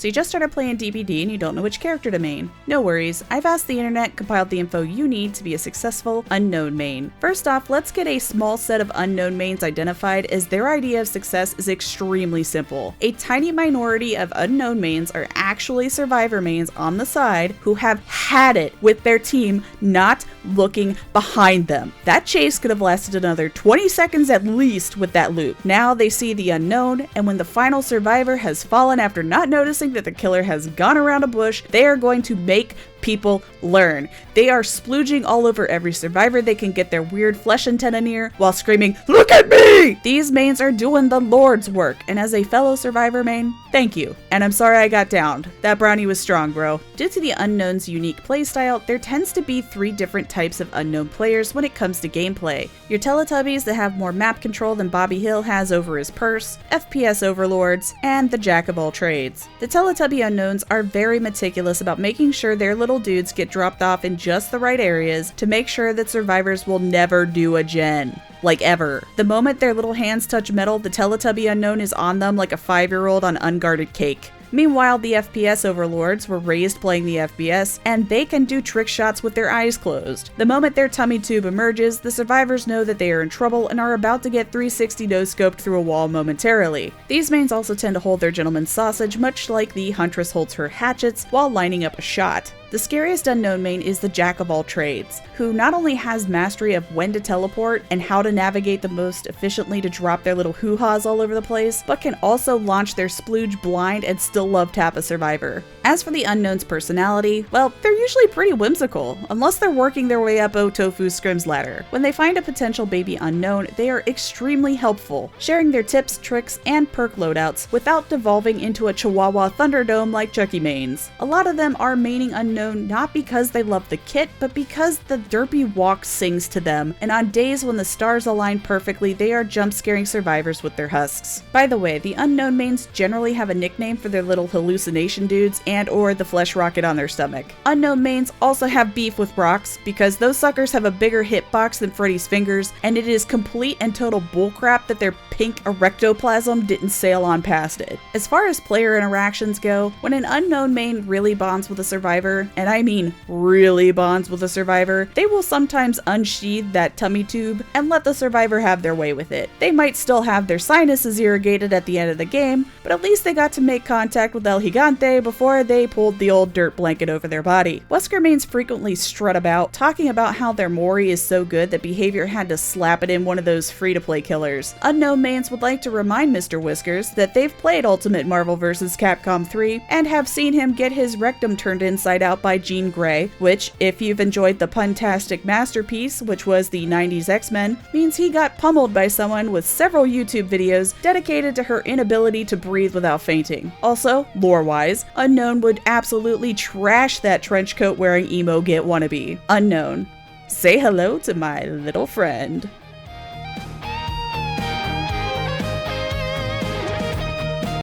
So you just started playing DBD and you don't know which character to main. No worries, I've asked the internet, compiled the info you need to be a successful unknown main. First off, let's get a small set of unknown mains identified, as their idea of success is extremely simple. A tiny minority of unknown mains are actually survivor mains on the side who have had it with their team not looking behind them. That chase could have lasted another 20 seconds at least with that loop. Now they see the unknown, and when the final survivor has fallen after not noticing that the killer has gone around a bush, they are going to make people learn. They are splooging all over every survivor they can get their weird flesh antenna near while screaming, "Look at me!" These mains are doing the Lord's work, and as a fellow survivor main, thank you. And I'm sorry I got downed. That brownie was strong, bro. Due to the unknown's unique playstyle, there tends to be 3 different types of unknown players when it comes to gameplay. Your Teletubbies that have more map control than Bobby Hill has over his purse, FPS overlords, and the jack of all trades. The Teletubby unknowns are very meticulous about making sure their little dudes get dropped off in just the right areas to make sure that survivors will never do a gen. Like ever. The moment their little hands touch metal, the Teletubby unknown is on them like a 5-year-old on unguarded cake. Meanwhile, the FPS overlords were raised playing the FPS, and they can do trick shots with their eyes closed. The moment their tummy tube emerges, the survivors know that they are in trouble and are about to get 360 no-scoped through a wall momentarily. These mains also tend to hold their gentleman's sausage, much like the huntress holds her hatchets while lining up a shot. The scariest unknown main is the jack of all trades, who not only has mastery of when to teleport and how to navigate the most efficiently to drop their little hoo-haws all over the place, but can also launch their splooge blind and still love tap a survivor. As for the unknown's personality, well, they're usually pretty whimsical, unless they're working their way up Tofu Scrim's ladder. When they find a potential baby unknown, they are extremely helpful, sharing their tips, tricks, and perk loadouts without devolving into a Chihuahua Thunderdome like Chucky mains. A lot of them are maining unknown not because they love the kit, but because the derpy walk sings to them, and on days when the stars align perfectly, they are jump scaring survivors with their husks. By the way, the unknown mains generally have a nickname for their little hallucination dudes and or the flesh rocket on their stomach. Unknown mains also have beef with rocks, because those suckers have a bigger hitbox than Freddy's fingers, and it is complete and total bullcrap that their pink erectoplasm didn't sail on past it. As far as player interactions go, when an unknown main really bonds with a survivor, and I mean really bonds with a survivor, they will sometimes unsheath that tummy tube and let the survivor have their way with it. They might still have their sinuses irrigated at the end of the game, but at least they got to make contact with El Gigante before they pulled the old dirt blanket over their body. Wesker mains frequently strut about, talking about how their Mori is so good that Behavior had to slap it in one of those free-to-play killers. Unknown mains would like to remind Mr. Whiskers that they've played Ultimate Marvel vs. Capcom 3 and have seen him get his rectum turned inside out by Jean Grey, which, if you've enjoyed the puntastic masterpiece, which was the 90s X-Men, means he got pummeled by someone with several YouTube videos dedicated to her inability to breathe without fainting. Also, lore-wise, Unknown would absolutely trash that trench coat wearing emo git wannabe. Unknown. Say hello to my little friend.